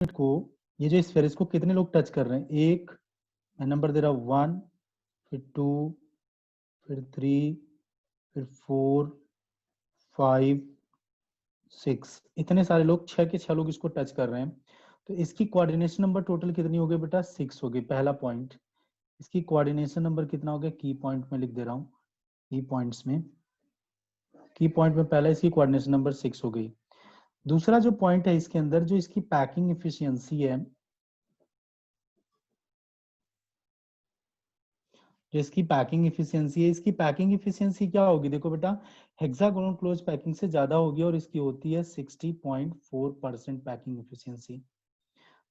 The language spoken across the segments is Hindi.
को, ये जो स्फेयर, इसको कितने लोग टच कर रहे हैं? एक, मैं नंबर दे रहा हूँ 1, फिर 2, फिर 3, फिर 4, 5, 6, इतने सारे लोग, 6 के 6 लोग इसको टच कर रहे हैं। तो इसकी कोऑर्डिनेशन नंबर टोटल कितनी हो गई बेटा? 6 हो गई। पहला पॉइंट, इसकी कोऑर्डिनेशन नंबर कितना हो गया? की पॉइंट में लिख दे रहा हूँ, की पॉइंट्स में, की पॉइंट में पहला इसकी कोऑर्डिनेशन नंबर 6 हो गई। दूसरा जो पॉइंट है इसके अंदर, जो इसकी पैकिंग एफिशिएंसी है, जो इसकी पैकिंग एफिशिएंसी है, इसकी पैकिंग एफिशिएंसी क्या होगी? देखो बेटा, हेक्सागोनल क्लोज पैकिंग से ज्यादा होगी और इसकी होती है 60.4% पैकिंग एफिशिएंसी।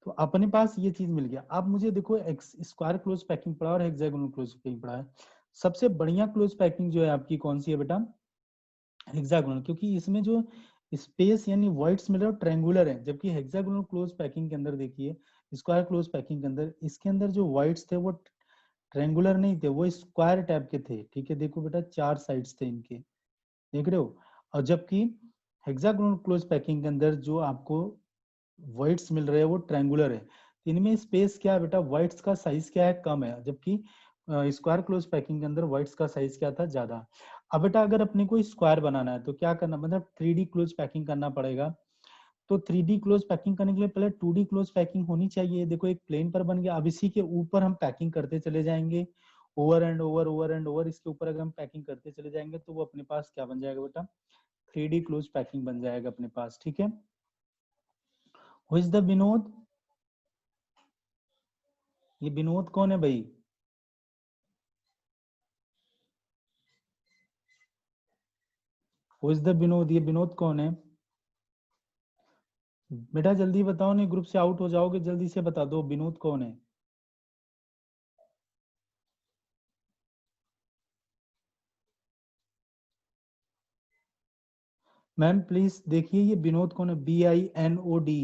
तो अपने पास ये चीज मिल गया। अब मुझे देखो, स्क्वायर क्लोज पैकिंग पड़ा और हेक्सागोनल क्लोज पैकिंग पड़ा है। सबसे बढ़िया क्लोज पैकिंग जो है आपकी कौन सी है बेटा? हेक्सागोनल, क्योंकि इसमें जो स्पेस यानी वॉइड्स मिल रहे हैं ट्रायंगुलर है, जबकि हेक्सागोनल क्लोज पैकिंग के अंदर देखिए, स्क्वायर क्लोज पैकिंग के अंदर, इसके अंदर जो वॉइड्स थे वो ट्रायंगुलर नहीं थे, वो स्क्वायर टाइप के थे। ठीक है, देखो बेटा 4 साइड्स थे इनके, देख रहे हो। और जबकि हेक्सागोनल क्लोज पैकिंग के अंदर जो आपको वॉइड्स मिल रहे हैं वो ट्रायंगुलर है। इनमें स्पेस क्या है बेटा? वॉइड्स का साइज क्या है? कम है, जबकि स्क्वायर क्लोज पैकिंग के अंदर वॉइड्स का साइज क्या था? ज्यादा। अब बेटा अगर अपने को स्क्वायर बनाना है तो क्या करना, मतलब 3D क्लोज पैकिंग करना पड़ेगा। तो 3D क्लोज पैकिंग करने के लिए पहले 2D क्लोज पैकिंग होनी चाहिए। देखो एक प्लेन पर बन गया, अब इसी के ऊपर हम पैकिंग करते चले जाएंगे, over and over, over and over, इसके ऊपर अगर हम पैकिंग करते चले जाएंगे तो वो अपने पास क्या बन जाएगा बेटा? 3D क्लोज पैकिंग बन जाएगा अपने पास। ठीक है, हु इज द विनोद? ये विनोद कौन है भाई? Who is the Vinod? ये विनोद कौन है बेटा? जल्दी बताओ, नहीं ग्रुप से आउट हो जाओगे, जल्दी से बता दो विनोद कौन है। मैम प्लीज देखिए ये विनोद कौन है? BINOD।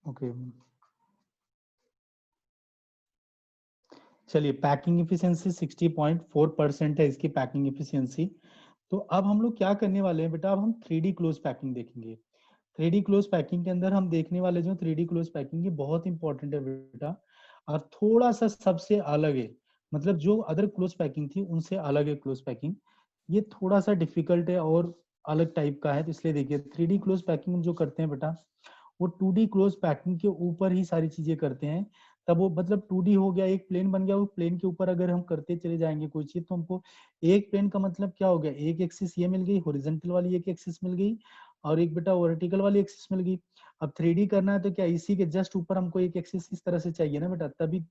ओके, चलिए पैकिंग एफिशिएंसी 60.4% है इसकी पैकिंग एफिशिएंसी। तो अब हम लोग क्या करने वाले हैं बेटा? अब हम 3D क्लोज पैकिंग देखेंगे। 3D क्लोज पैकिंग के अंदर हम देखने वाले जो 3D क्लोज पैकिंग, ये बहुत इंपॉर्टेंट है बेटा, और थोड़ा सा सबसे अलग है। मतलब जो अदर क्लोज पैकिंग थी उनसे अलग है क्लोज पैकिंग, ये थोड़ा सा डिफिकल्ट है और अलग टाइप का है। तो इसलिए देखिए 3D क्लोज पैकिंग जो करते हैं बेटा, वो 2D क्लोज पैकिंग के ऊपर ही सारी चीजें करते हैं। तब वो मतलब 2D हो गया, एक प्लेन बन गया, वो प्लेन के ऊपर अगर हम करते चले जाएंगे कोई चीज, तो हमको एक प्लेन का मतलब क्या हो गया? एक एक्सिस ये मिल गई, हॉरिजॉन्टल वाली एक एक्सिस मिल गई, और एक बेटा वर्टिकल वाली एक्सिस मिल गई। अब 3D करना है तो क्या इसी के जस्ट ऊपर हमको एक एक्सिस इस तरह से चाहिए ना बेटा, तभी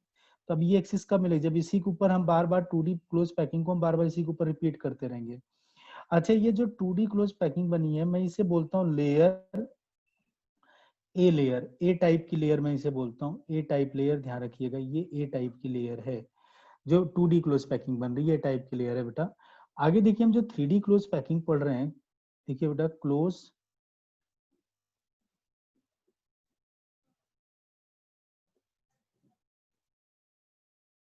तब ये एक्सिस कब मिलेगी? जब इसी के ऊपर हम बार बार 2D क्लोज पैकिंग को हम बार बार इसी के ऊपर रिपीट करते रहेंगे। अच्छा, ये जो 2D क्लोज पैकिंग बनी है, मैं इसे बोलता हूँ layer, A layer, A type की लेयर मैं इसे बोलता हूँ। ए टाइप लेयर, ध्यान रखिएगा, ये ए टाइप की लेयर है जो 2D क्लोज पैकिंग बन रही है, टाइप की लेयर है बेटा। आगे देखिए हम जो 3D क्लोज पैकिंग पढ़ रहे हैं, देखिए बेटा क्लोज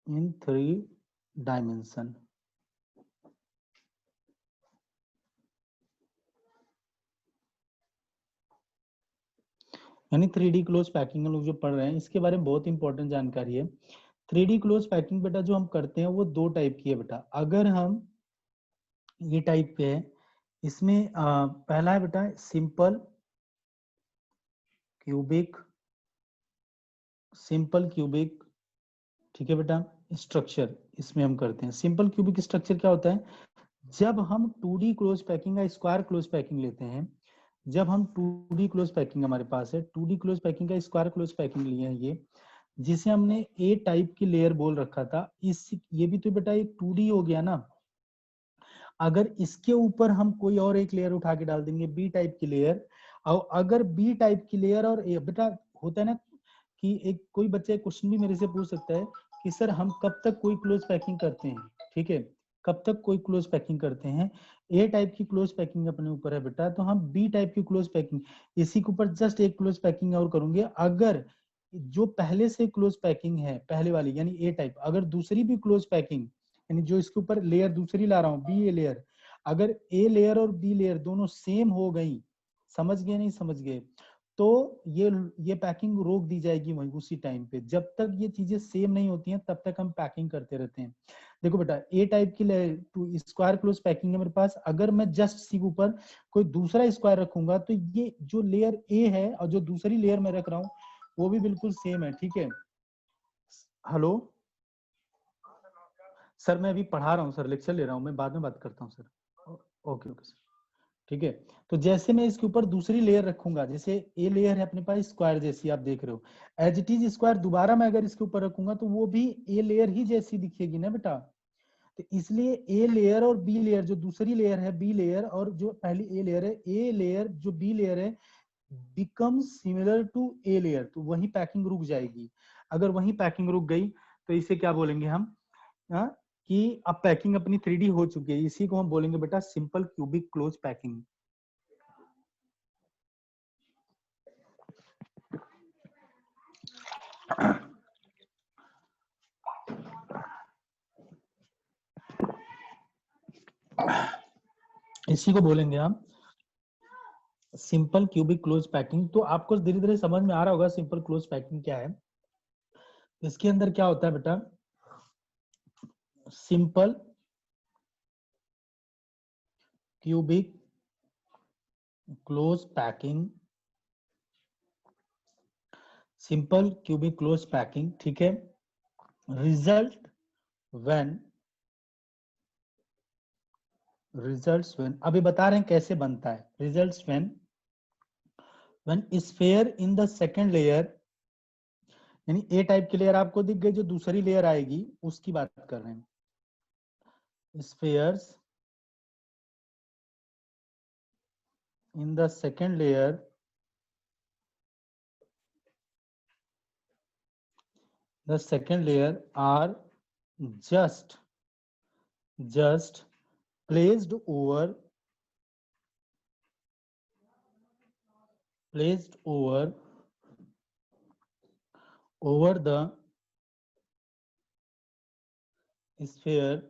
इन 3 डायमेंशन, यानी 3D क्लोज पैकिंग हम लोग जो पढ़ रहे हैं इसके बारे में बहुत इंपॉर्टेंट जानकारी है। 3D क्लोज पैकिंग बेटा जो हम करते हैं वो दो टाइप की है बेटा। अगर हम ये टाइप पे है, इसमें पहला है बेटा सिंपल क्यूबिक, सिंपल क्यूबिक, ठीक है बेटा, स्ट्रक्चर इसमें हम करते हैं। सिंपल क्यूबिक स्ट्रक्चर क्या होता है? जब हम 2D क्लोज पैकिंग का स्क्वायर क्लोज पैकिंग लेते हैं, जब हम 2D क्लोज पैकिंग हमारे पास है, 2D क्लोज पैकिंग का स्क्वायर क्लोज पैकिंग लिए हैं, ये जिसे हमने ए टाइप की लेयर बोल रखा था, इस ये भी तो बेटा एक 2D हो गया ना। अगर इसके ऊपर हम कोई और एक लेयर उठा के डाल देंगे बी टाइप की लेयर, और अगर बी टाइप की लेयर और बेटा होता है ना कि एक कोई बच्चा एक क्वेश्चन भी मेरे से पूछ सकता है कि सर हम कब तक कोई क्लोज पैकिंग करते हैं? ठीक है, कब तक कोई क्लोज पैकिंग करते हैं? ए टाइप की क्लोज पैकिंग अपने ऊपर है बेटा, तो हम बी टाइप की क्लोज पैकिंग, इसी के ऊपर जस्ट एक क्लोज पैकिंग और करूंगे। अगर जो पहले से क्लोज पैकिंग है पहले वाली यानी ए टाइप, अगर दूसरी भी क्लोज पैकिंग यानी जो इसके ऊपर लेयर दूसरी ला रहा हूँ बी ए लेयर, अगर ए लेयर और बी लेयर दोनों सेम हो गई, समझ गए नहीं समझ गए, तो ये पैकिंग रोक दी जाएगी वहीं उसी टाइम पे। जब तक ये चीजें सेम नहीं होती हैं तब तक हम पैकिंग करते रहते हैं। देखो बेटा ए टाइप की स्क्वायर क्लोज पैकिंग है मेरे पास, अगर मैं जस्ट सी ऊपर कोई दूसरा स्क्वायर रखूंगा तो ये जो लेयर ए है और जो दूसरी लेयर मैं रख रहा हूँ वो भी बिल्कुल सेम है। ठीक है, हेलो सर, मैं अभी पढ़ा रहा हूँ सर, लेक्चर ले रहा हूँ मैं, बाद में बात करता हूँ सर। ओके ओके सर, ठीक है। तो जैसे मैं इसके ऊपर दूसरी लेयर रखूंगा, जैसे ए लेयर है अपने पास स्क्वायर जैसी आप देख रहे हो, एज इट इज स्क्वायर दोबारा मैं अगर इसके ऊपर रखूंगा तो वो भी ए लेयर ही जैसी दिखेगी ना बेटा। तो इसलिए ए लेयर और बी लेयर, जो दूसरी लेयर है बी लेयर और जो पहली ए लेयर है, ए लेयर जो बी लेयर है become similar to A layer, तो वही पैकिंग रुक जाएगी। अगर वही पैकिंग रुक गई तो इसे क्या बोलेंगे हम, हाँ, कि अब पैकिंग अपनी 3D हो चुकी है, इसी को हम बोलेंगे बेटा सिंपल क्यूबिक क्लोज पैकिंग। इसी को बोलेंगे हम सिंपल क्यूबिक क्लोज पैकिंग। तो आपको धीरे धीरे समझ में आ रहा होगा सिंपल क्लोज पैकिंग क्या है। इसके अंदर क्या होता है बेटा, simple cubic close packing, simple cubic close packing, ठीक है। रिजल्ट व्हेन, रिजल्ट्स व्हेन, अभी बता रहे हैं कैसे बनता है। Results when sphere in the second layer, यानी ए टाइप की लेयर आपको दिख गई, जो दूसरी लेयर आएगी उसकी बात कर रहे हैं। Spheres in the second layer, the second layer are just placed over the sphere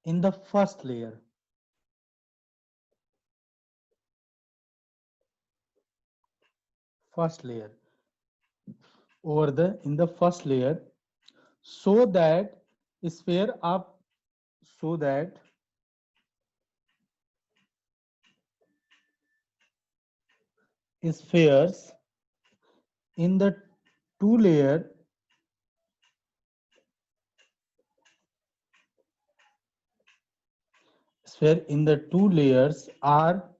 in the first layer, over the in the first layer, so that sphere up, so that spheres in the two layer sphere in the two layers are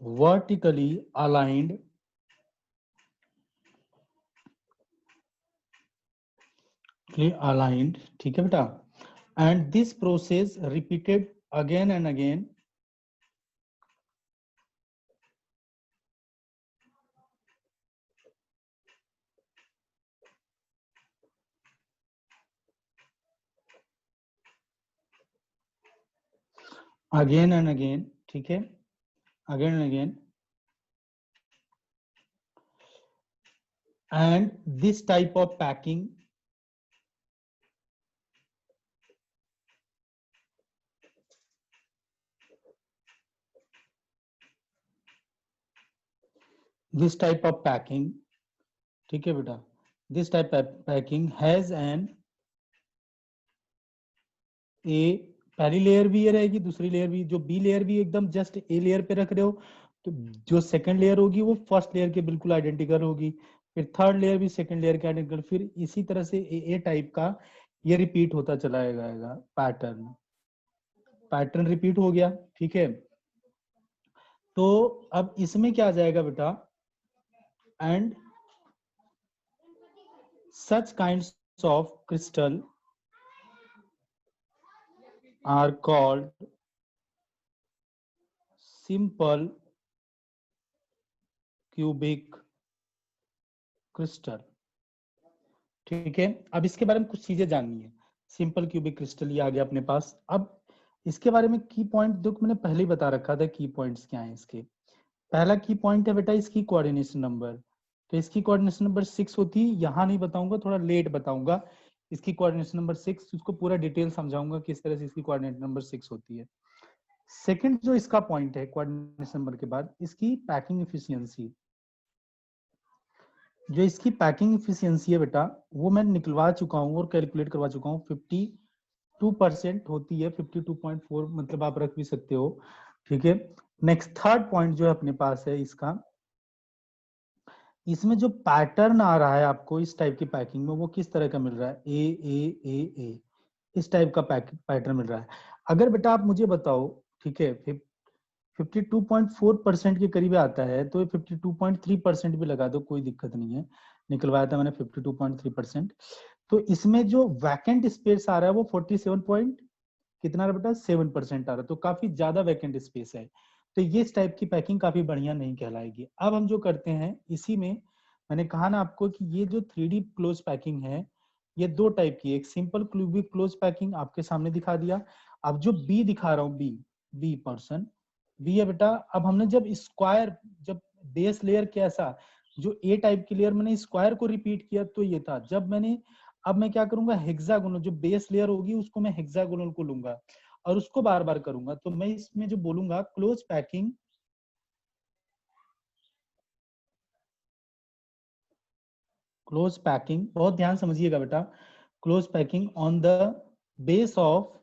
vertically aligned, ठीक है बेटा, and this process repeated again and again, ठीक है, again and again, and this type of packing ठीक है बेटा, this type of packing has an ए, पहली लेयर भी ये रहेगी, दूसरी लेयर भी, जो बी लेयर भी एकदम जस्ट ए लेयर पे रख रहे हो तो जो सेकंड लेयर होगी वो फर्स्ट लेयर के बिल्कुल आइडेंटिकल होगी, फिर थर्ड लेयर भी सेकंड लेयर के आइडेंटिकल, फिर इसी तरह से ए टाइप का ये रिपीट होता चला जाएगा, पैटर्न रिपीट हो गया, ठीक है। तो अब इसमें क्या आ जाएगा बेटा, and such kinds of crystal are called simple cubic crystal, ठीक है। अब इसके बारे में कुछ चीजें जाननी है। सिंपल क्यूबिक क्रिस्टल ये आ गया अपने पास। अब इसके बारे में की पॉइंट देखो मैंने पहले ही बता रखा था की पॉइंट्स क्या है इसके। पहला की पॉइंट है बेटा इसकी कोऑर्डिनेशन नंबर, तो इसकी कोऑर्डिनेशन नंबर 6 होती है, यहाँ नहीं बताऊंगा, थोड़ा लेट बताऊंगा। इसकी कोऑर्डिनेशन नंबर 6, उसको पूरा डिटेल समझाऊंगा किस तरह से इसकी कोऑर्डिनेट नंबर 6 होती है। सेकंड जो इसका पॉइंट है कोऑर्डिनेशन नंबर के बाद, इसकी पैकिंग एफिशिएंसी। जो इसकी पैकिंग एफिशिएंसी है बेटा, वो मैं निकलवा चुका हूँ और कैलकुलेट करवा चुका हूँ, 52% होती है, 52.4 मतलब आप रख भी सकते हो, ठीक है। नेक्स्ट थर्ड पॉइंट जो है अपने पास है इसका, इसमें जो पैटर्न आ रहा है आपको इस टाइप की पैकिंग में, वो किस तरह का मिल रहा है, ए, इस टाइप का पैटर्न मिल रहा है। अगर बेटा आप मुझे बताओ, ठीक है, 52.4% के करीब आता है, तो 52.3% भी लगा दो, कोई दिक्कत नहीं है, निकलवाया था मैंने 52.3%। तो इसमें जो वैकेंट स्पेस आ रहा है वो 47 पॉइंट कितना बेटा 7% आ रहा है, तो काफी ज्यादा वैकेंट स्पेस है। तो ये इस टाइप की पैकिंग काफी बढ़िया नहीं कहलाएगी। अब हम जो करते हैं इसी में, मैंने कहा ना आपको कि ये जो 3D क्लोज पैकिंग है, ये दो टाइप की है, एक सिंपल क्यूबिक क्लोज पैकिंग आपके सामने दिखा दिया। अब जो बी दिखा रहा हूँ, बी पर्सन बी है बेटा, अब हमने जब स्क्वायर, जब बेस लेयर कैसा, जो ए टाइप की लेयर मैंने स्क्वायर को रिपीट किया तो ये था, जब मैंने, अब मैं क्या करूंगा, हेक्सागोनल जो बेस लेयर होगी उसको मैं हेक्सागोनल को लूंगा और उसको बार बार करूंगा। तो मैं इसमें जो बोलूंगा क्लोज पैकिंग, क्लोज पैकिंग, बहुत ध्यान समझिएगा बेटा, close packing on the base of,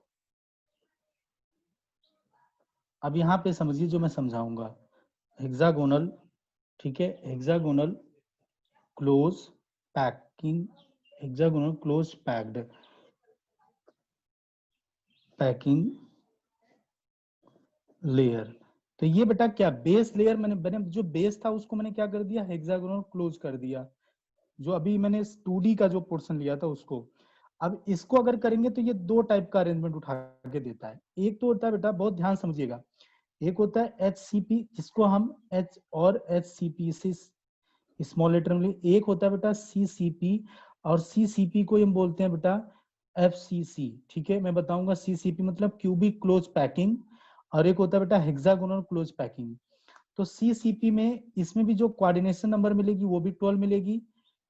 अब यहाँ पे समझिए जो मैं समझाऊंगा, हेक्सागोनल, ठीक है, hexagonal close packing, hexagonal close packed packing layer. तो ये बेटा क्या, बेस लेयर मैंने जो बेस था उसको मैंने क्या कर दिया, हेक्सागोनल क्लोज कर दिया, जो अभी मैंने 2D का जो पोर्शन लिया था उसको। अब इसको अगर करेंगे तो ये दो टाइप का अरेंजमेंट उठा के देता है। एक तो होता है बेटा, बहुत ध्यान समझिएगा, एक होता है HCP, जिसको हम H और HCP से स्मॉल लेटर में, एक होता है बेटा CCP, और CCP को हम बोलते हैं बेटा FCC, ठीक है। मैं बताऊंगा CCP मतलब क्यूबिक क्लोज पैकिंग, और एक होता है बेटा हेक्सागोनल क्लोज पैकिंग। तो CCP में इसमें भी जो कोऑर्डिनेशन नंबर मिलेगी वो भी 12 मिलेगी,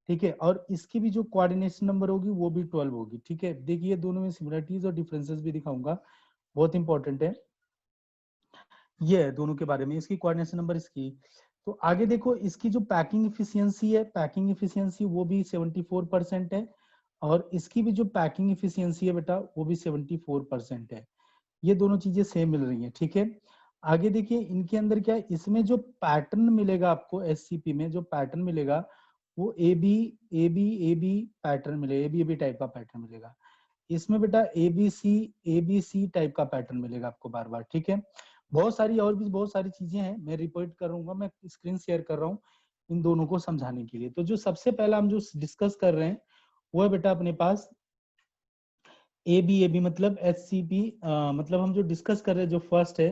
ठीक है, और इसकी भी जो कोऑर्डिनेशन नंबर होगी वो भी 12 होगी, ठीक है। देखिए दोनों में सिमिलरिटीज और डिफरेंसेस भी दिखाऊंगा, बहुत इंपॉर्टेंट है ये है दोनों के बारे में, इसकी कोऑर्डिनेशन नंबर इसकी। तो आगे देखो इसकी जो पैकिंग इफिशियंसी है, पैकिंग इफिशियंसी वो भी 74% है, और इसकी भी जो पैकिंग इफिशियंसी है बेटा वो भी 74% है। ये दोनों चीजें सेम मिल रही हैं, ठीक है। आगे देखिए इनके अंदर क्या है, इसमें जो पैटर्न मिलेगा आपको SCP में, जो पैटर्न मिलेगा वो ए बी पैटर्न मिलेगा, ए बी टाइप का पैटर्न मिलेगा। इसमें बेटा ए बी सी टाइप का पैटर्न मिलेगा आपको बार बार, ठीक है। बहुत सारी और भी बहुत सारी चीजें हैं, मैं रिपोर्ट करूंगा, मैं स्क्रीन शेयर कर रहा हूँ इन दोनों को समझाने के लिए। तो जो सबसे पहला हम जो डिस्कस कर रहे हैं वो है बेटा अपने पास ए बी मतलब HCP, मतलब हम जो डिस्कस कर रहे हैं जो फर्स्ट है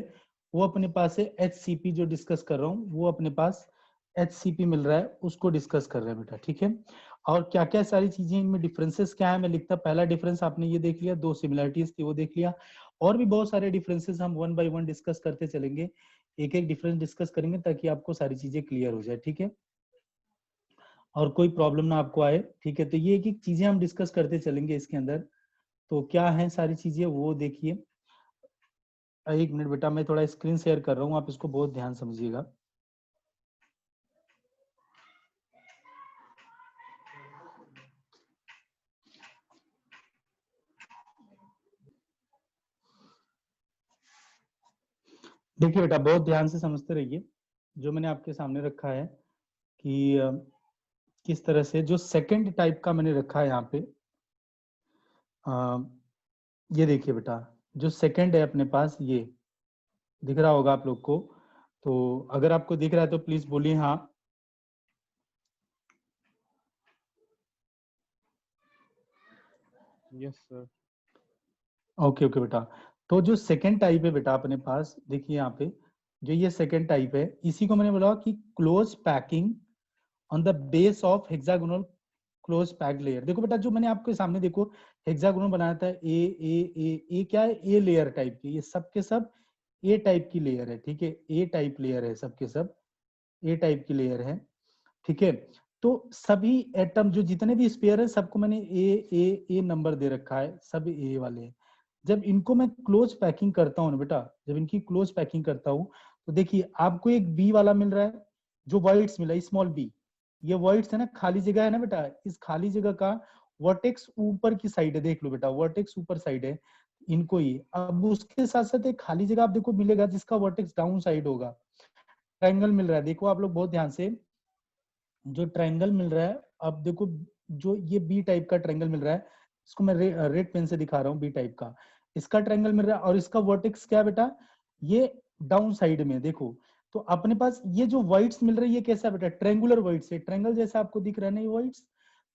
वो अपने पास है HCP, जो डिस्कस कर रहा हूँ वो अपने पास HCP मिल रहा है, उसको डिस्कस कर रहे हैं बेटा, ठीक है। और क्या क्या सारी चीजें इनमें डिफरेंसेस क्या है मैं लिखता, पहला डिफरेंस आपने ये देख लिया, दो सिमिलरिटीज थी वो देख लिया, और भी बहुत सारे डिफरेंसेस हम वन बाय वन डिस्कस करते चलेंगे, एक एक डिफरेंस डिस्कस करेंगे ताकि आपको सारी चीजें क्लियर हो जाए, ठीक है, और कोई प्रॉब्लम ना आपको आए, ठीक है। तो ये एक एक चीजें हम डिस्कस करते चलेंगे इसके अंदर। तो क्या है सारी चीजें वो देखिए, एक मिनट बेटा मैं थोड़ा स्क्रीन शेयर कर रहा हूँ, आप इसको बहुत ध्यान समझिएगा। देखिए बेटा बहुत ध्यान से समझते रहिए, जो मैंने आपके सामने रखा है कि किस तरह से जो सेकंड टाइप का मैंने रखा है यहाँ पे, ये देखिए बेटा, जो सेकंड है अपने पास ये दिख रहा होगा आप लोग को, तो अगर आपको दिख रहा है तो प्लीज बोलिए हाँ। Yes sir. ओके ओके बेटा, तो जो सेकंड टाइप है बेटा अपने पास, देखिए यहाँ पे जो ये सेकंड टाइप है, इसी को मैंने बोला कि close packing on the base of hexagonal close packed layer. देखो बेटा जो मैंने आपके सामने देखो हेक्सागोनल बनाया था ए क्या है, ए लेयर टाइप की, ये सब के सब ए टाइप की लेयर है, ठीक है, ए टाइप लेयर है, सबके सब ए टाइप की लेयर है, ठीक है। तो सभी एटम जो जितने भी स्पेयर है सबको मैंने ए नंबर दे रखा है, सब ए वाले हैं। जब इनको मैं क्लोज पैकिंग करता हूँ ना बेटा, जब इनकी क्लोज पैकिंग करता हूँ तो देखिए आपको एक बी वाला मिल रहा है, जो वर्ड्स मिला स्मॉल बी, ये वर्ड्स है ना, खाली जगह है ना बेटा, इस खाली जगह का वर्टेक्स ऊपर की साइड है, देख लो बेटा वर्टेक्स ऊपर साइड है, इनको ही। अब उसके साथ साथ एक खाली जगह आप देखो मिलेगा जिसका वर्टेक्स डाउन साइड होगा, ट्रायंगल मिल रहा है, देखो आप लोग बहुत ध्यान से, जो ट्रायंगल मिल रहा है, अब देखो जो ये बी टाइप का ट्रायंगल मिल रहा है, इसको मैं रेड पेन से दिखा रहा हूँ, बी टाइप का इसका ट्रायंगल मिल रहा है, और इसका वर्टेक्स क्या है बेटा, ये डाउन साइड में देखो। तो अपने पास ये जो व्हाइट्स मिल रही है ये कैसा बेटा, ट्रायंगुलर व्हाइट्स है, ट्रायंगल जैसा आपको दिख रहा है ना ये व्हाइट्स।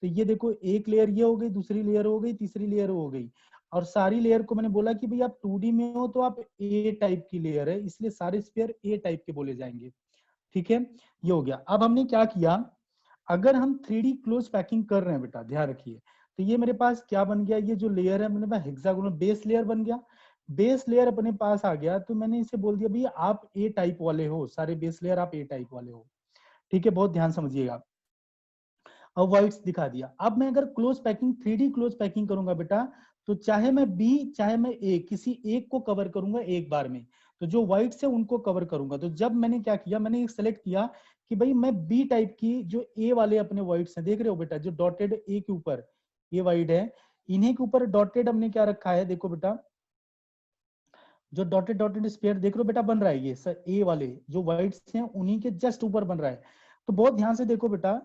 तो ये देखो एक लेयर ये हो गई, दूसरी लेयर हो गई, तीसरी लेयर हो गई, और सारी लेयर को मैंने बोला कि भाई आप 2D में हो तो आप ए टाइप की लेयर है, इसलिए सारे स्पेयर ए टाइप के बोले जाएंगे, ठीक है। ये हो गया। अब हमने क्या किया, अगर हम 3D क्लोज पैकिंग कर रहे हैं बेटा, ध्यान रखिए, तो ये मेरे पास क्या बन गया, ये जो लेयर है मेरे पास हेक्सागोनल बेस लेयर बन गया, बेस लेयर अपने पास आ गया, तो मैंने इसे बोल दिया भैया आप ए टाइप वाले हो, सारे बेस लेयर आप ए टाइप वाले हो, ठीक है, बहुत ध्यान समझिएगा। अब व्हाइट्स दिखा दिया। अब मैं अगर close packing 3D close packing करूंगा बेटा, तो चाहे मैं बी चाहे मैं ए, किसी एक को कवर करूंगा एक बार में, तो जो व्हाइट्स है उनको कवर करूंगा। तो जब मैंने क्या किया, मैंने सेलेक्ट किया कि भाई मैं बी टाइप की जो ए वाले अपने व्हाइट्स हैं, देख रहे हो बेटा जो डॉटेड ए के ऊपर ये व्हाइट है, इन्हीं के ऊपर डॉटेड हमने क्या रखा है, देखो बेटा जो डॉटेड डॉटेड स्पेयर देख रहे हो बेटा बन रहा है, ये सर ए वाले जो व्हाइट्स हैं उन्हीं के जस्ट ऊपर बन रहा है। तो बहुत ध्यान से देखो बेटा,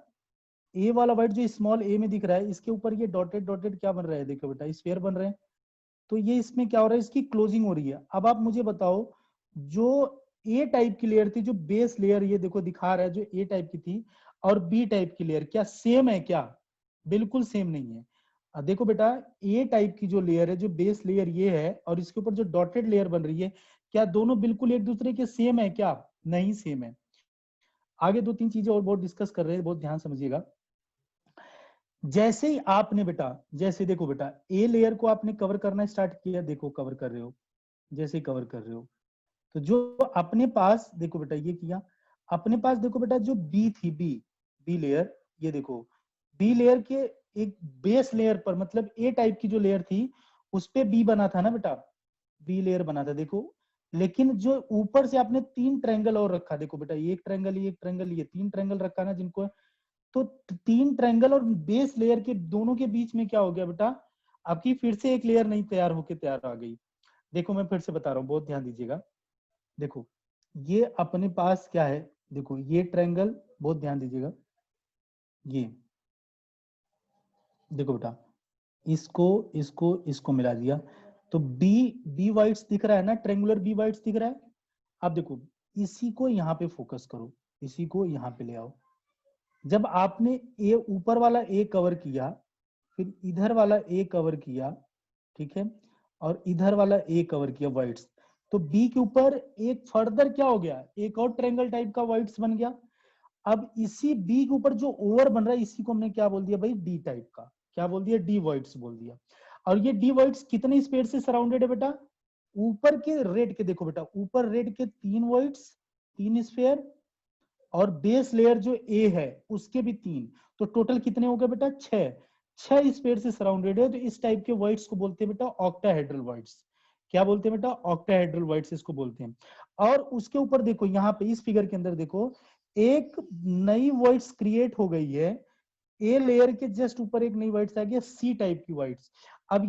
ए वाला व्हाइट जो स्मॉल ए में दिख रहा है, इसके ऊपर ये डॉटेड डॉटेड क्या बन रहा है, देखो बेटा स्फीयर बन रहे हैं। तो ये इसमें क्या हो रहा है, इसकी क्लोजिंग हो रही है। अब आप मुझे बताओ, जो ए टाइप की लेयर थी, जो बेस लेयर ये देखो दिखा रहा है जो ए टाइप की थी, और बी टाइप की लेयर क्या सेम है क्या, बिल्कुल सेम नहीं है। देखो बेटा ए टाइप की जो लेयर है, जो बेस लेयर ये है, और इसके ऊपर जो डॉटेड लेयर बन रही है, क्या दोनों बिल्कुल एक दूसरे के सेम है क्या, नहीं सेम है। आगे दो तीन चीजें और बहुत डिस्कस कर रहे हैं, बहुत ध्यान समझिएगा। जैसे ही आपने बेटा, जैसे देखो बेटा ए लेयर को आपने कवर करना स्टार्ट किया, देखो कवर कर रहे हो, जैसे ही कवर कर रहे हो, तो जो अपने पास देखो बेटा ये किया, अपने पास देखो बेटा जो बी थी, बी लेयर, ये देखो बी लेयर के एक बेस लेयर पर, मतलब ए टाइप की जो लेयर थी उस पे बी बना था ना बेटा, बी लेयर बना था देखो। लेकिन जो ऊपर से आपने तीन ट्रायंगल और रखा, देखो बेटा ये एक ट्रायंगल, ये एक ट्रायंगल, ये तीन ट्रायंगल रखा ना जिनको, तो तीन ट्रायंगल और बेस लेयर के दोनों के बीच में क्या हो गया बेटा, आपकी फिर से एक लेयर नहीं तैयार होके तैयार आ गई। देखो मैं फिर से बता रहा हूँ, बहुत ध्यान दीजिएगा। देखो ये अपने पास क्या है, देखो ये ट्रायंगल, बहुत ध्यान दीजिएगा, ये देखो बेटा इसको इसको इसको मिला दिया, तो बी बी वाइट्स दिख रहा है ना, ट्रायंगुलर बी वाइट्स दिख रहा है। अब देखो इसी को यहाँ पे फोकस करो, इसी को यहाँ पे ले आओ। जब आपने ए ऊपर वाला ए कवर किया, फिर इधर वाला ए कवर किया, ठीक है, और इधर वाला ए कवर किया व्हाइट्स, तो बी के ऊपर एक फर्दर क्या हो गया, एक और ट्रायंगल टाइप का व्हाइट्स बन गया। अब इसी बी के ऊपर जो ओवर बन रहा है, इसी को हमने क्या बोल दिया भाई, डी टाइप का, क्या बोल दिया, डी व्हाइट्स बोल दिया। और ये डी व्हाइट्स कितने स्पेयर से सराउंडेड है बेटा, ऊपर के रेड के देखो बेटा, ऊपर रेड के तीन व्हाइट्स, तीन स्पेयर, और बेस लेयर जो ए है उसके भी तीन, तो टोटल कितने हो गए बेटा, छह, छह स्पेयर से सराउंडेड है। तो इस टाइप के व्हाइट्स को बोलते हैं बेटा ऑक्टाहेड्रल व्हाइट्स। क्या बोलते हैं बेटा, ऑक्टाहेड्रल व्हाइट्स इसको बोलते हैं। और उसके ऊपर देखो यहाँ पे इस फिगर के अंदर देखो, एक नई व्हाइट्स क्रिएट हो गई है, ए लेयर के जस्ट ऊपर एक नई व्हाइट्स आ गई, सी टाइप की व्हाइट्स। अब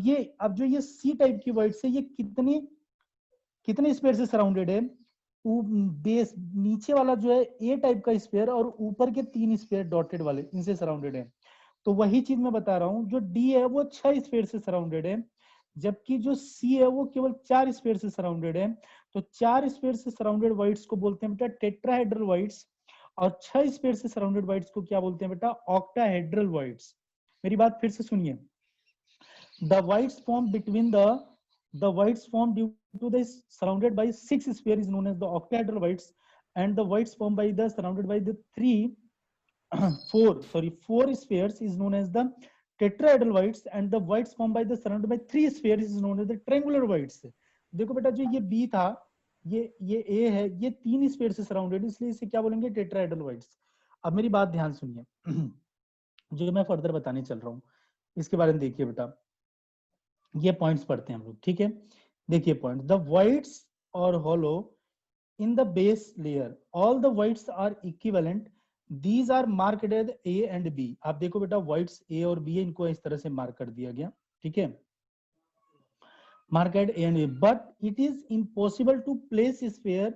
जो ये सी टाइप की व्हाइट्स है, ये कितनी कितने स्पेयर से सराउंडेड है, बेस नीचे वाला जो है ए टाइप का स्पेयर, और ऊपर के तीन स्पेयर डॉटेड वाले इनसे सराउंडेड है। तो वही चीज मैं बता रहा हूँ, जो डी है वो 6 स्पेयर से सराउंडेड है, जबकि जो सी है वो केवल 4 स्पेयर से सराउंडेड है। तो 4 स्पेयर से सराउंडेड व्हाइट्स को बोलते हैं बेटा टेट्राहेड्रल व्हाइट्स, और 6 स्पेयर से सराउंडेड व्हाइट्स को क्या बोलते हैं बेटा, ऑक्टाहेड्रल व्हाइट्स। मेरी बात फिर से सुनिए, the whites formed between the whites formed due to the surrounded by 6 sphere is known as the octahedral whites, and the whites formed by the surrounded by the 4 spheres is known as the tetrahedral whites and the whites formed by the surrounded by three spheres is known as the triangular whites. देखो बेटा जो ये B था, ये A है, ये तीन स्फीयर से सराउंडेड, इसलिए इसे क्या बोलेंगे, टेट्राहेड्रल व्हाइट्स। अब मेरी बात ध्यान सुनिए जो मैं फर्दर बताने चल रहा हूँ इसके बारे में देखिए बेटा, ये पॉइंट्स पढ़ते हैं हम लोग, ठीक है। देखिए पॉइंट, द व्हाइट्स और hollow in the base layer all the whites are equivalent, these are marked as A and B। आप देखो बेटा whites A और B है, इनको इस तरह से मार्क कर दिया गया, ठीक है, marked A and B, but it is impossible to place sphere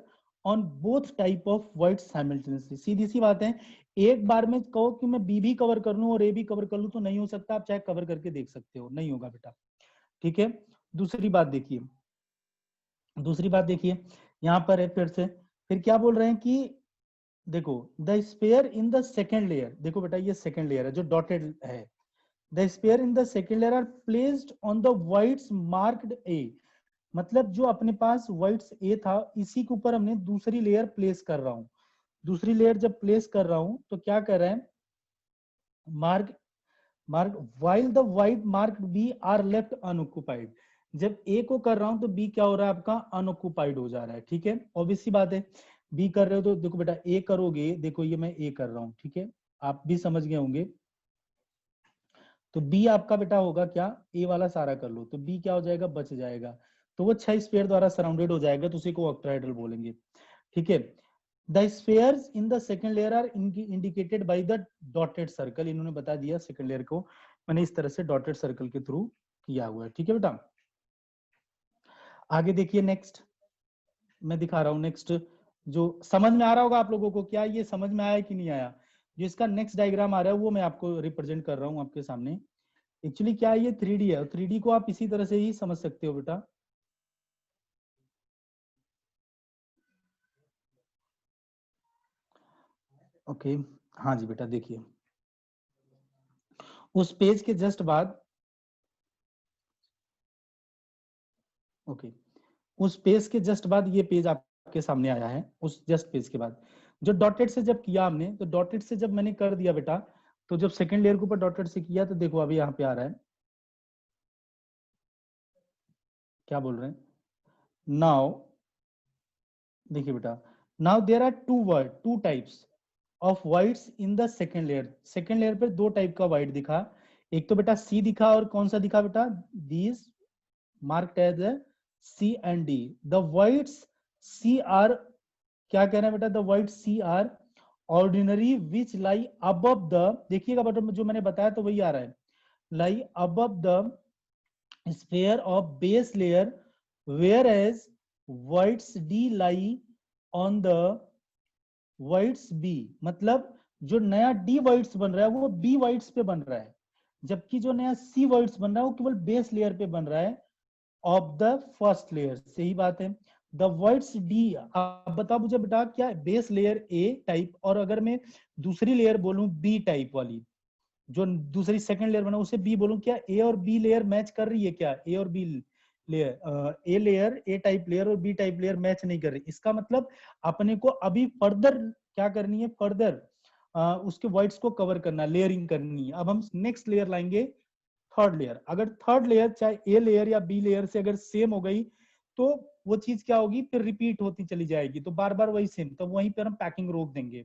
on both type of whites simultaneously। सीधी सी बात है, एक बार में कहो कि मैं B भी कवर कर लूं और A भी कवर कर लूं तो नहीं हो सकता, आप चाहे कवर करके देख सकते हो, नहीं होगा बेटा, ठीक है। दूसरी बात देखिए, दूसरी बात देखिए यहां पर है, फिर क्या बोल रहे हैं कि देखो the sphere in the second layer, देखो बेटा ये सेकेंड लेयर है जो डॉटेड है, the sphere in the second layer are placed on the voids marked A, मतलब जो अपने पास व्हाइट्स ए था इसी के ऊपर हमने दूसरी लेयर प्लेस कर रहा हूं, दूसरी लेयर जब प्लेस कर रहा हूं तो क्या कर रहे हैं, mark mark while the white marked B are left unoccupied, जब A को कर रहा हूं तो B क्या हो रहा है आपका अनऑक्युपाइड हो जा रहा है, ठीक है। ऑब्वियस सी बात है, B कर रहे हो तो देखो बेटा A करोगे, देखो ये मैं A कर रहा हूं, ठीक है, आप भी समझ गए होंगे, तो B आपका बेटा होगा क्या, A वाला सारा कर लो तो B क्या हो जाएगा, बच जाएगा, तो वो 6 स्फीयर द्वारा सराउंडेड हो जाएगा, तो उसी को ऑक्टाहेड्रल बोलेंगे, ठीक है। The spheres in the second layer are indicated by the dotted circle, इन्होंने बता दिया सेकंड लेयर को मैंने इस तरह से डॉटेड सर्कल के थ्रू किया हुआ है, ठीक है बेटा। आगे देखिए नेक्स्ट मैं दिखा रहा हूँ, नेक्स्ट जो समझ में आ रहा होगा आप लोगों को, क्या ये समझ में आया कि नहीं आया, जो इसका नेक्स्ट डायग्राम आ रहा है वो मैं आपको रिप्रेजेंट कर रहा हूँ आपके सामने। एक्चुअली क्या है, ये 3D है, 3D को आप इसी तरह से ही समझ सकते हो बेटा। ओके हाँ जी बेटा, देखिए उस पेज के जस्ट बाद, ओके उस पेज के जस्ट बाद ये पेज आपके सामने आया है, उस जस्ट पेज के बाद जो डॉटेड से जब किया हमने, तो डॉटेड से जब मैंने कर दिया बेटा, तो जब सेकंड लेयर के ऊपर डॉटेड से किया तो देखो अभी यहाँ पे आ रहा है, क्या बोल रहे हैं, नाउ देखिए बेटा, now there are two types of voids in the second layer, second layer पे दो टाइप का व्हाइट दिखा, एक तो बेटा सी दिखा और कौन सा दिखा बेटा, these marked as C and D, the voids C are, क्या कह रहे हैं बेटा, the void C are ordinary which lie above the, देखिएगा बेटा जो मैंने बताया तो वही आ रहा है, lie above the sphere of base layer, whereas voids D lie on the voids B, मतलब जो नया डी व्हाइट्स बन रहा है वो बी व्हाइट्स पे बन रहा है, जबकि जो नया सी व्हाइट्स बन रहा है वो केवल बेस लेयर पे बन रहा है ऑफ द फर्स्ट लेयर, सही बात है। द व्हाइट्स डी, आप बताओ मुझे बेटा क्या बेस लेयर ए टाइप, और अगर मैं दूसरी लेयर बोलूं बी टाइप वाली, जो दूसरी सेकंड लेयर बना उसे बी बोलूं, क्या ए और बी लेयर मैच कर रही है, क्या ए और B layer, A layer A type layer और बी टाइप लेयर मैच नहीं कर रही, इसका मतलब अपने को अभी फर्दर क्या करनी है, फर्दर उसके व्हाइट्स को कवर करना, लेयरिंग करनी है। अब हम नेक्स्ट लेयर लाएंगे थर्ड लेयर, अगर थर्ड लेयर चाहे ए लेयर या बी लेयर से अगर सेम हो गई तो वो चीज क्या होगी, फिर रिपीट होती चली जाएगी, तो बार बार वही सेम, तो वहीं पर हम पैकिंग रोक देंगे,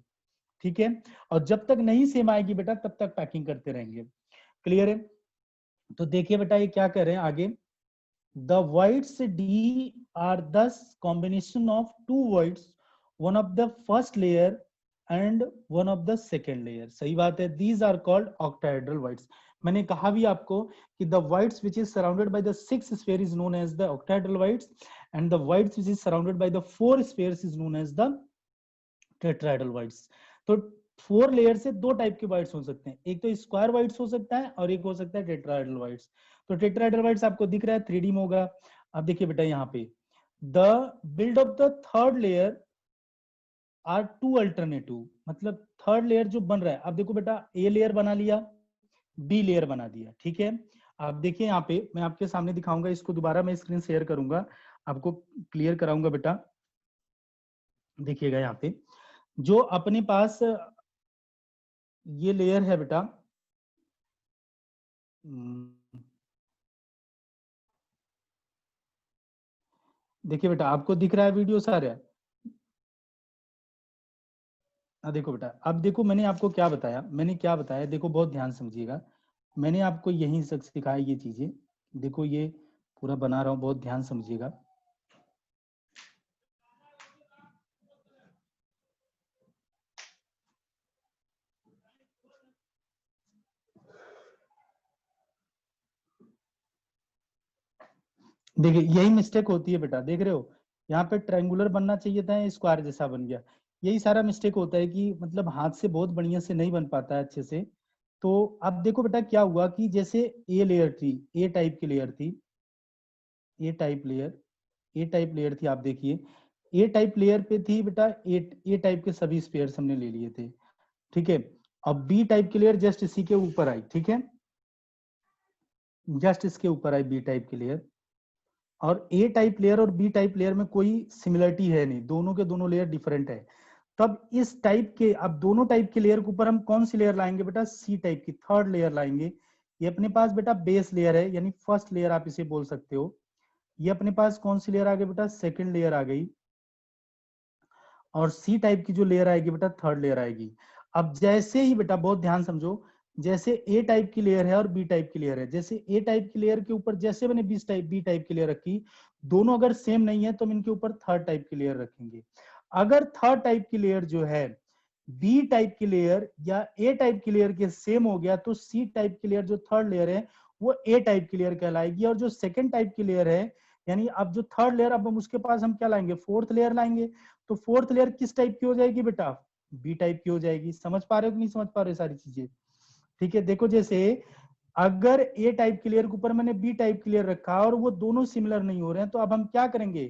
ठीक है। और जब तक नहीं सेम आएगी बेटा तब तक पैकिंग करते रहेंगे, क्लियर है। तो देखिए बेटा ये क्या कह रहे हैं आगे, the voids D are this combination of two voids, one of the first layer and one of the second layer, सही बात है, these are called octahedral voids. मैंने कहा भी आपको कि the voids which is surrounded by the six sphere is known as the octahedral voids, and the voids which is surrounded by the four spheres is known as the tetrahedral voids. तो फोर लेयर से दो टाइप के व्हाइट्स हो सकते हैं, एक तो स्क्वायर व्हाइट्स हो सकता है और एक हो सकता है टेट्राहेड्रल व्हाइट्स। तो टेट्राहेड्रल व्हाइट्स आपको दिख रहा है 3D में होगा। अब देखिए बेटा यहाँ पे the build of the third layer are two alternative, मतलब थर्ड लेयर जो बन रहा है, अब देखो बेटा ए लेयर बना लिया, बी लेयर बना दिया, ठीक है। आप देखिए यहाँ पे मैं आपके सामने दिखाऊंगा, इसको दोबारा मैं स्क्रीन शेयर करूंगा, आपको क्लियर कराऊंगा बेटा, देखिएगा यहाँ पे जो अपने पास ये लेयर है बेटा, देखिए बेटा, आपको दिख रहा है वीडियो सारे? देखो बेटा, अब देखो मैंने आपको क्या बताया, देखो बहुत ध्यान समझिएगा। मैंने आपको यही सब सिखाया ये चीजें। देखो ये पूरा बना रहा हूँ, बहुत ध्यान समझिएगा। देखिए यही मिस्टेक होती है बेटा, देख रहे हो यहाँ पे ट्रायंगुलर बनना चाहिए था, स्क्वायर जैसा बन गया। यही सारा मिस्टेक होता है कि मतलब हाथ से बहुत बढ़िया से नहीं बन पाता है अच्छे से। तो अब देखो बेटा क्या हुआ कि जैसे ए लेयर थी, ए टाइप की लेयर थी, ए type layer, A type layer थी, आप देखिए ए टाइप लेयर पे थी बेटा, ए टाइप के सभी स्पेयर्स हमने ले लिए थे, ठीक है। अब बी टाइप की लेयर जस्ट इसी के ऊपर आई, ठीक है, जस्ट इसके ऊपर आई बी टाइप की लेयर। और ए टाइप लेयर और बी टाइप लेयर में कोई सिमिलरिटी है नहीं, दोनों के दोनों लेयर डिफरेंट है। तब इस टाइप के, अब दोनों टाइप के लेयर के ऊपर हम कौन सी लेयर लाएंगे बेटा? सी टाइप की थर्ड लेयर लाएंगे। ये अपने पास बेटा बेस लेयर है, यानी फर्स्ट लेयर आप इसे बोल सकते हो। ये अपने पास कौन सी लेयर आ गई बेटा? सेकंड लेयर आ गई। और सी टाइप की जो लेयर आएगी बेटा, थर्ड लेयर आएगी। अब जैसे ही बेटा बहुत ध्यान समझो, जैसे ए टाइप की लेयर है और बी टाइप की लेयर है, जैसे ए टाइप की लेयर के ऊपर जैसे मैंने बी टाइप की लेयर रखी, दोनों अगर सेम नहीं है तो हम इनके ऊपर थर्ड टाइप की लेयर रखेंगे। अगर थर्ड टाइप की लेयर जो है बी टाइप की लेयर या ए टाइप की लेयर के सेम हो गया, तो सी टाइप की लेयर जो थर्ड लेयर है वो ए टाइप की लेयर कहलाएगी। और जो सेकंड टाइप की लेयर है, यानी अब जो थर्ड लेयर, अब हम उसके पास हम क्या लाएंगे? फोर्थ लेयर लाएंगे। तो फोर्थ लेयर किस टाइप की हो जाएगी बेटा? बी टाइप की हो जाएगी। समझ पा रहे हो कि नहीं समझ पा रहे हो सारी चीजें? ठीक है, देखो जैसे अगर ए टाइप के लेयर के ऊपर मैंने बी टाइप की लेयर रखा और वो दोनों सिमिलर नहीं हो रहे हैं, तो अब हम क्या करेंगे?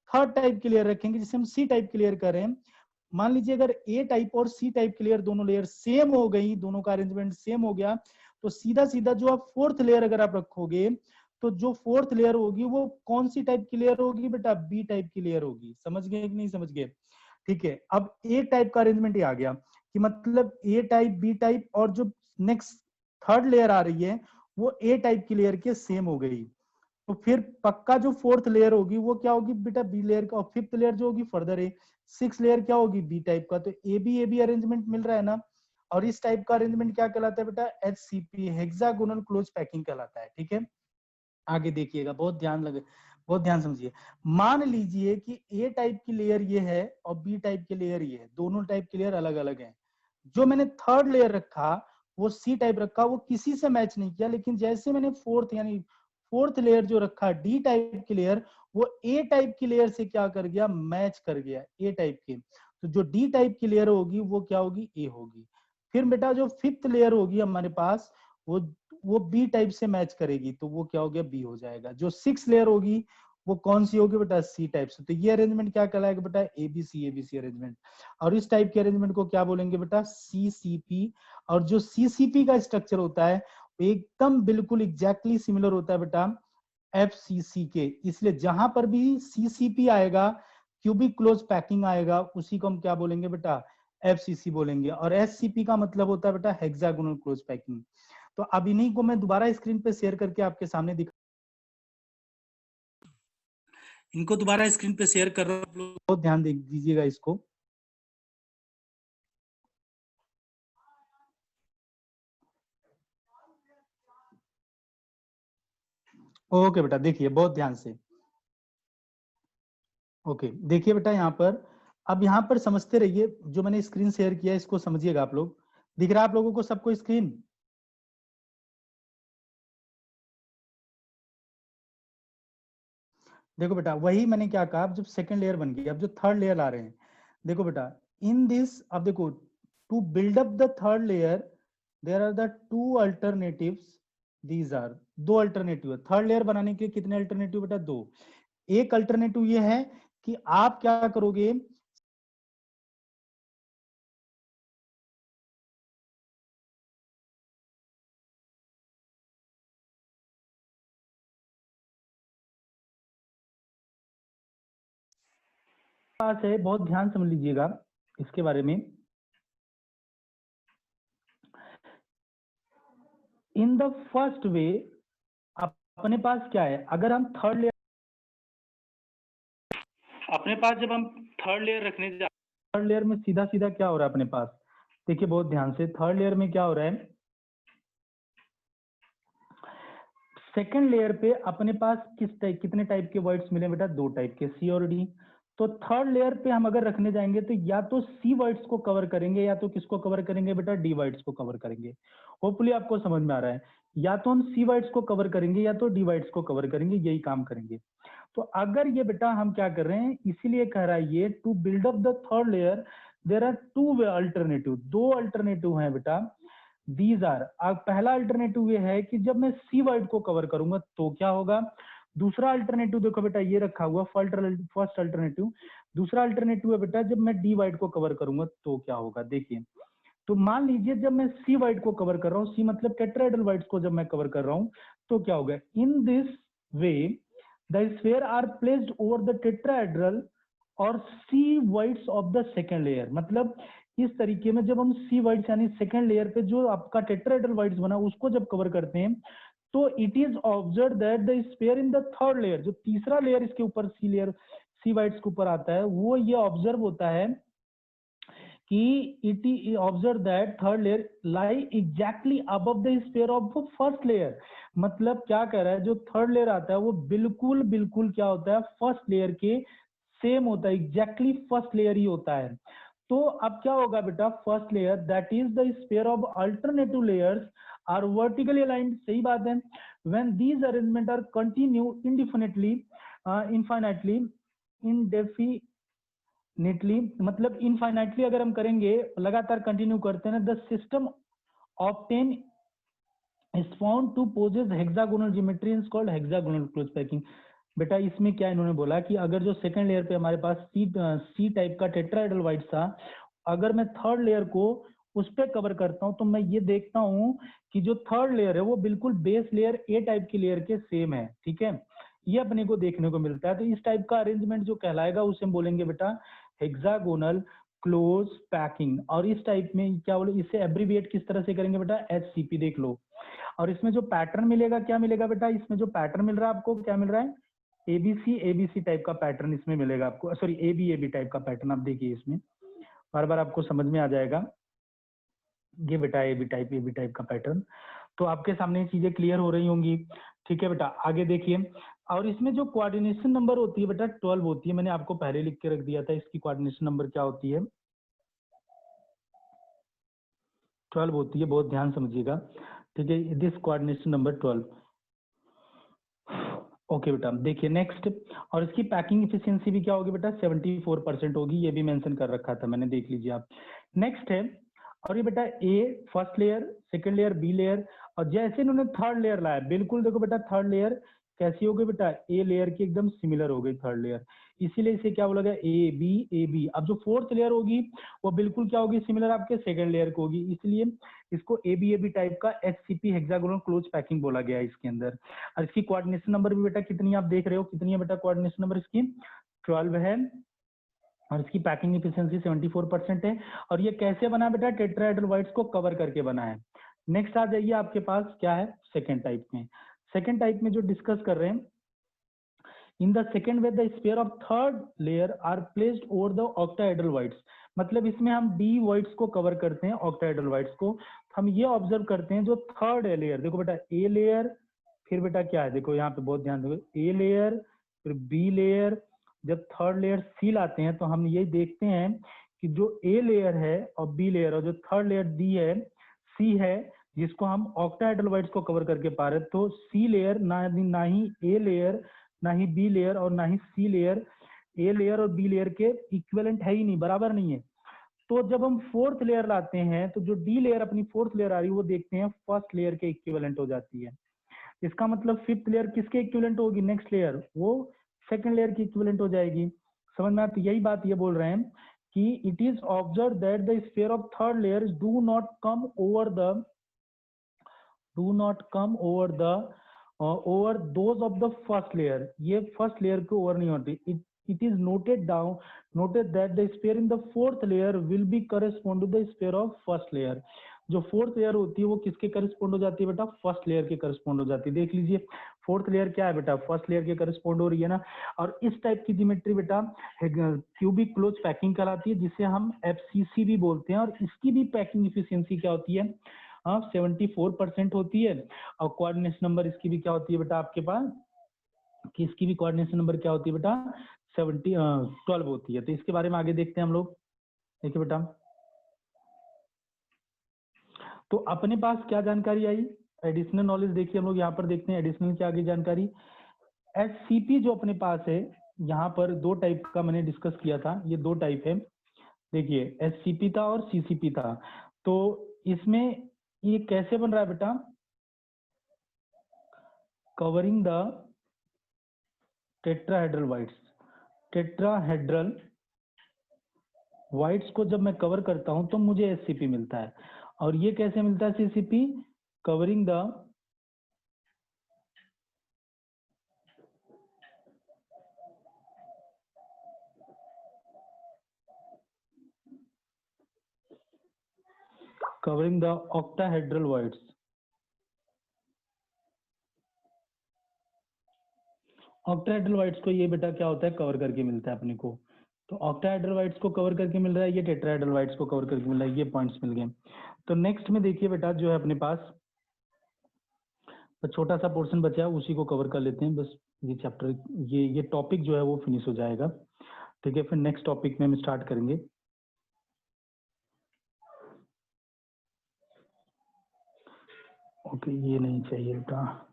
थर्ड टाइप की लेयर रखेंगे, जिसे हम सी टाइप की लेयर कर रहे हैं। मान लीजिए अगर ए टाइप और सी टाइप की लेयर, दोनों लेयर सेम हो गई, दोनों का अरेंजमेंट सेम हो गया, तो सीधा सीधा जो आप फोर्थ लेयर अगर आप रखोगे, तो जो फोर्थ लेयर होगी वो कौन सी टाइप की लेयर होगी बेटा? बी टाइप की लेयर होगी। समझ गए कि नहीं समझ गए? ठीक है, अब ए टाइप का अरेंजमेंट आ गया कि मतलब ए टाइप, बी टाइप और जो नेक्स्ट थर्ड लेयर आ रही है वो ए टाइप की लेयर के सेम हो गई। तो फिर पक्का जो फोर्थ लेयर होगी वो क्या होगी बेटा? बी लेयर का। और फिफ्थ लेयर जो होगी फर्दर ए, सिक्स लेयर क्या होगी? बी टाइप का। तो ए बी अरेंजमेंट मिल रहा है ना। और इस टाइप का अरेंजमेंट क्या कहलाता है बेटा? HCP, हेक्सागोनल क्लोज पैकिंग कहलाता है। ठीक है, आगे देखिएगा, बहुत ध्यान लगे, बहुत ध्यान समझिए। मान लीजिए कि ए टाइप की लेयर ये है और बी टाइप की लेयर ये है, दोनों टाइप की लेयर अलग अलग है। जो मैंने थर्ड लेयर रखा वो सी टाइप रखा, वो किसी से मैच नहीं किया, लेकिन जैसे मैंने फोर्थ यानी फोर्थ लेयर जो रखा डी टाइप की लेयर, वो ए टाइप की लेयर से क्या कर गया? मैच कर गया ए टाइप के। तो जो डी टाइप की लेयर होगी वो क्या होगी? ए होगी। फिर बेटा जो फिफ्थ लेयर होगी हमारे पास, वो वो बी टाइप से मैच करेगी, तो वो क्या हो गया? बी हो जाएगा। जो सिक्स लेयर होगी वो कौन सी होगी बेटा? सी टाइप से। तो ये अरेंजमेंट क्या कहलाएगा बेटा? ABC arrangement. और इस टाइप के अरेंजमेंट को क्या बोलेंगे बेटा? CCP। और जो CCP का स्ट्रक्चर होता है एकदम बिल्कुल एग्जैक्टली सिमिलर होता है बेटा FCC के। इसलिए जहां पर भी CCP आएगा, क्यूबिक क्लोज पैकिंग आएगा, उसी को हम क्या बोलेंगे बेटा? FCC बोलेंगे। और SCP का मतलब होता है बेटा हेक्सागोनल क्लोज पैकिंग। तो अब इन्हीं को मैं दोबारा स्क्रीन पे शेयर करके आपके सामने दिखा, इनको दोबारा स्क्रीन पे शेयर कर रहा हूं, आप लोग बहुत ध्यान दीजिएगा इसको। ओके बेटा, देखिए बहुत ध्यान से। ओके, देखिए बेटा यहाँ पर, अब यहाँ पर समझते रहिए, जो मैंने स्क्रीन शेयर किया है इसको समझिएगा आप लोग। दिख रहा है आप लोगों को सबको स्क्रीन? देखो बेटा वही मैंने क्या कहा, अब जब सेकंड लेयर बन गई, अब जो थर्ड लेयर ला रहे हैं, देखो बेटा इन दिस, अब देखो to build up the third layer there are the two alternatives. These are दो अल्टरनेटिव है थर्ड लेयर बनाने के। कितने अल्टरनेटिव बेटा? दो। एक अल्टरनेटिव ये है कि आप क्या करोगे, पास है, बहुत ध्यान समझ लीजिएगा इसके बारे में। इन द फर्स्ट वे अपने पास क्या है, अगर हम थर्ड लेयर, अपने पास जब हम थर्ड लेयर रखने जा, थर्ड लेयर में सीधा सीधा क्या हो रहा है अपने पास, देखिए बहुत ध्यान से, थर्ड लेयर में क्या हो रहा है, सेकेंड लेयर पे अपने पास कितने टाइप के वर्ड्स मिले बेटा, 2 टाइप के, सी और डी। तो थर्ड लेयर पे हम अगर रखने जाएंगे तो या तो सी वर्ड्स को कवर करेंगे या तो किसको कवर करेंगे बेटा, डी वर्ड्स को कवर करेंगे। होपफुली आपको समझ में आ रहा है, या तो हम सी वर्ड्स को कवर करेंगे या तो डी वर्ड्स को कवर करेंगे, यही काम करेंगे। तो अगर ये बेटा हम क्या कर रहे हैं, इसीलिए कह रहा है ये, to build up the third layer there are 2 alternative, 2 alternative हैं बेटा। दीज आर, पहला अल्टरनेटिव ये है कि जब मैं सी वर्ड को कवर करूंगा तो क्या होगा, दूसरा अल्टरनेटिव देखो बेटा ये रखा हुआ फर्स्ट अल्टरनेटिव, दूसरा अल्टरनेटिव है बेटा जब मैं डी वर्ड को कवर करूंगा तो क्या होगा। देखिए, तो मान लीजिए जब मैं सी वर्ड को कवर कर रहा हूँ, सी मतलब टेट्राहेड्रल वर्ड्स को जब मैं कवर कर रहा हूँ तो क्या होगा, in this way the sphere are placed over the tetrahedral और C voids of the second layer. मतलब इस तरीके में जब हम सी वर्ड्स यानी सेकेंड लेयर पे जो आपका टेट्राहेड्रल वर्ड्स बना उसको जब कवर करते हैं तो it is observe that the sphere in the third layer, जो तीसरा लेयर इसके ऊपर सी लेयर सी वर्ड्स के ऊपर आता है, वो ये ऑब्जर्व होता है कि it is observe that third layer lie exactly above the sphere of first layer. मतलब क्या कह रहा है, जो थर्ड लेयर आता है वो बिल्कुल बिल्कुल क्या होता है, फर्स्ट लेयर के सेम होता है, एग्जैक्टली फर्स्ट लेयर ही होता है। तो अब क्या होगा बेटा, first layer that is the sphere of alternative layers are vertically aligned, सही बात है। When these arrangement are continue indefinitely infinitely indefinitely, मतलब इनफाइनाइटली अगर हम करेंगे, लगातार कंटिन्यू करते हैं, the system obtain is found to possess hexagonal geometry is called hexagonal close packing। बेटा इसमें क्या इन्होंने बोला कि अगर जो सेकंड लेयर पे हमारे पास सी टाइप का टेट्राहेड्रल वाइट था, अगर मैं थर्ड लेयर को उस पर कवर करता हूं तो मैं ये देखता हूं कि जो थर्ड लेयर है वो बिल्कुल बेस लेयर ए टाइप की लेयर के सेम है, ठीक है, ये अपने को देखने को मिलता है। तो इस टाइप का अरेंजमेंट जो कहलाएगा उसे हम बोलेंगे बेटा हेक्सागोनल क्लोज पैकिंग। और इस टाइप में क्या बोले, इसे एब्रीविएट किस तरह से करेंगे बेटा, HCP देख लो। और इसमें जो पैटर्न मिलेगा क्या मिलेगा बेटा, इसमें जो पैटर्न मिल रहा है आपको क्या मिल रहा है, एबीसी टाइप का पैटर्न इसमें मिलेगा आपको, सॉरी एबी टाइप का पैटर्न। आप देखिए इसमें बार बार आपको समझ में आ जाएगा, ये बेटा एबी टाइप का पैटर्न। तो आपके सामने चीजें क्लियर हो रही होंगी, ठीक है बेटा। आगे देखिए, और इसमें जो कोऑर्डिनेशन नंबर होती है बेटा 12 होती है, मैंने आपको पहले लिख के रख दिया था, इसकी कोऑर्डिनेशन नंबर क्या होती है, 12 होती है, बहुत ध्यान समझिएगा, ठीक है, दिस कोऑर्डिनेशन नंबर 12। ओके बेटा, देखिए नेक्स्ट, और इसकी पैकिंग इफिशियंसी भी क्या होगी बेटा, 74% होगी, ये भी मेंशन कर रखा था मैंने, देख लीजिए आप। नेक्स्ट है, और ये बेटा A first layer, second layer B layer, और जैसे इन्होंने थर्ड लेयर लाया, बिल्कुल देखो बेटा थर्ड लेयर कैसी हो गई बेटा, ए लेयर की एकदम सिमिलर हो गई थर्ड लेयर, इसीलिए इसे क्या बोला गया, ए बी। अब जो फोर्थ लेयर होगी वो बिल्कुल क्या होगी, सिमिलर आपके सेकंड लेयर को होगी, इसलिए इसको ए बी टाइप का HCP हेक्सागोनल क्लोज पैकिंग बोला गया है इसके अंदर। और इसकी कोऑर्डिनेशन नंबर भी बेटा कितनी आप देख रहे हो, कितनी है बेटा कोऑर्डिनेशन नंबर इसकी, 12 है, और इसकी पैकिंग इफिशियंसी 74% है। और ये कैसे बना बेटा, टेट्राहेड्रल वाइड्स को कवर करके बना है। नेक्स्ट आ जाइए आपके पास क्या है, सेकेंड टाइप में। सेकेंड टाइप में जो डिस्कस कर रहे हैं, in the second way the sphere of third layer are placed over the octahedral voids. मतलब इसमें हम डी वाइड्स को कवर करते हैं, ऑक्टाहेड्रल वाइड्स को। हम ये ऑब्जर्व करते हैं जो थर्ड लेयर, देखो बेटा ए लेयर, फिर बेटा क्या है, देखो यहाँ पे बहुत ध्यान दो, ए लेयर फिर बी लेयर, जब थर्ड लेयर सी लाते हैं तो हम ये देखते हैं कि जो ए लेयर है और बी लेयर और जो थर्ड लेयर डी है सी है, जिसको हम ऑक्टाहेड्रल वाइड्स को कवर करके पा रहे, तो सी लेयर ना ही ए लेयर ना ही बी लेयर और ना ही सी लेयर ए लेयर और बी लेयर के इक्विवेलेंट है ही नहीं, बराबर नहीं है। तो जब हम फोर्थ लेयर लाते हैं तो जो डी लेयर अपनी फोर्थ लेयर आ रही है वो देखते हैं फर्स्ट लेयर के इक्विवेलेंट हो जाती है। इसका मतलब फिफ्थ लेयर किसके इक्विवेलेंट होगी, नेक्स्ट लेयर, वो सेकंड लेयर की इक्विवेलेंट हो जाएगी। समझ में आती, यही बात ये बोल रहे हैं कि it is observe that the sphere of third layer do not come over those of the first layer, ये फर्स्ट लेयर को ओवर नहीं होती। It is noted that the sphere in the fourth layer will be correspond to the sphere of first layer. जो फोर्थ लेयर होती है वो किसके करस्पॉन्ड हो जाती है बेटा, फर्स्ट लेयर के करस्पॉन्ड हो जाती है। देख लीजिए फोर्थ लेयर क्या है बेटा, फर्स्ट लेयर के करस्पॉन्ड हो रही है ना। और इस टाइप की ज्योमेट्री बेटा क्यूबिक क्लोज पैकिंग कहलाती है, जिसे हम एफसीसी भी बोलते हैं। और इसकी भी पैकिंग इफिशियंसी क्या होती है, 74% होती है। और कोऑर्डिनेशन नंबर इसकी भी क्या होती है बेटा आपके पास, कि इसकी भी कोऑर्डिनेशन नंबर क्या होती है बेटा 12 होती है। तो इसके बारे में आगे देखते हैं हम लोग। देखिए बेटा, तो अपने पास क्या जानकारी आई, एडिशनल नॉलेज देखिए हम लोग यहाँ पर देखते हैं एडिशनल की आगे जानकारी। एससीपी जो अपने पास है, यहाँ पर दो टाइप का मैंने डिस्कस किया था, ये दो टाइप है। देखिए एससीपी था और सीसीपी था। तो इसमें ये कैसे बन रहा है बेटा, covering the tetrahedral wides. Tetrahedral wides को जब मैं कवर करता हूं तो मुझे एससीपी मिलता है। और ये कैसे मिलता है CCP, covering the covering the octahedral voids। Octahedral wides को ये बेटा क्या होता है, कवर करके मिलता है अपने को। तो ऑक्टाहेड्रल वाइड्स को कवर करके मिल रहा है, ये टेट्राहेड्रल वाइड्स को कवर करके मिल रहा है, ये पॉइंट्स मिल गए। तो नेक्स्ट में देखिए बेटा जो है अपने पास तो छोटा सा पोर्शन बचा है, उसी को कवर कर लेते हैं बस। ये चैप्टर ये टॉपिक जो है वो फिनिश हो जाएगा, ठीक है। फिर नेक्स्ट टॉपिक में हम स्टार्ट करेंगे। ओके, ये नहीं चाहिए बेटा।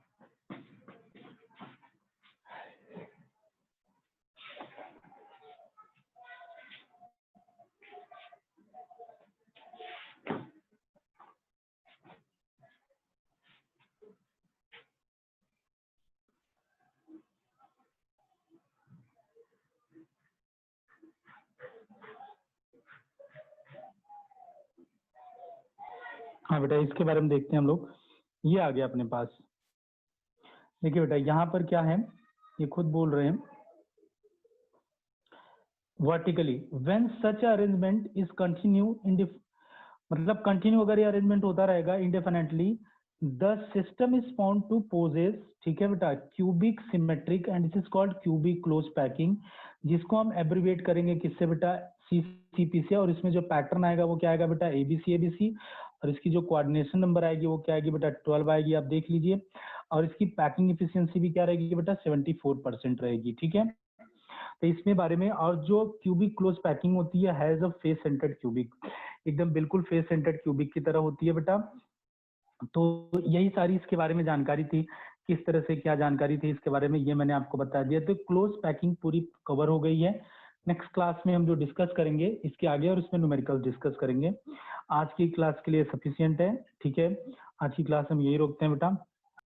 हाँ बेटा, इसके बारे में देखते हैं हम लोग। ये आ गया अपने पास। देखिए बेटा यहाँ पर क्या है, ये खुद बोल रहे हैं vertically when such arrangement is continue मतलब कंटिन्यू अगर ये अरेंजमेंट होता रहेगा indefinitely, the system is found to possess, ठीक है बेटा, cubic symmetric and this is called cubic close packing, जिसको हम एब्रिविएट करेंगे किससे बेटा, सीसीपी से। और इसमें जो पैटर्न आएगा वो क्या आएगा बेटा, एबीसी एबीसी। और इसकी जो कोऑर्डिनेशन नंबर आएगी वो क्या आएगी बेटा, 12 आएगी, आप देख लीजिए। और इसकी पैकिंग इफिशियंसी भी क्या रहेगी बेटा, 74% रहेगी, ठीक है। तो इसमें बारे में, और जो क्यूबिक क्लोज पैकिंग होती है has a face centred cubic, एकदम बिल्कुल फेस सेंटर्ड क्यूबिक की तरह होती है बेटा। तो यही सारी इसके बारे में जानकारी थी, किस तरह से क्या जानकारी थी इसके बारे में, ये मैंने आपको बता दिया। तो क्लोज पैकिंग पूरी कवर हो गई है। नेक्स्ट क्लास में हम जो डिस्कस करेंगे इसके आगे, और इसमें न्यूमेरिकल डिस्कस करेंगे। आज की क्लास के लिए सफिशियंट है, ठीक है। आज की क्लास हम यही रोकते हैं बेटा।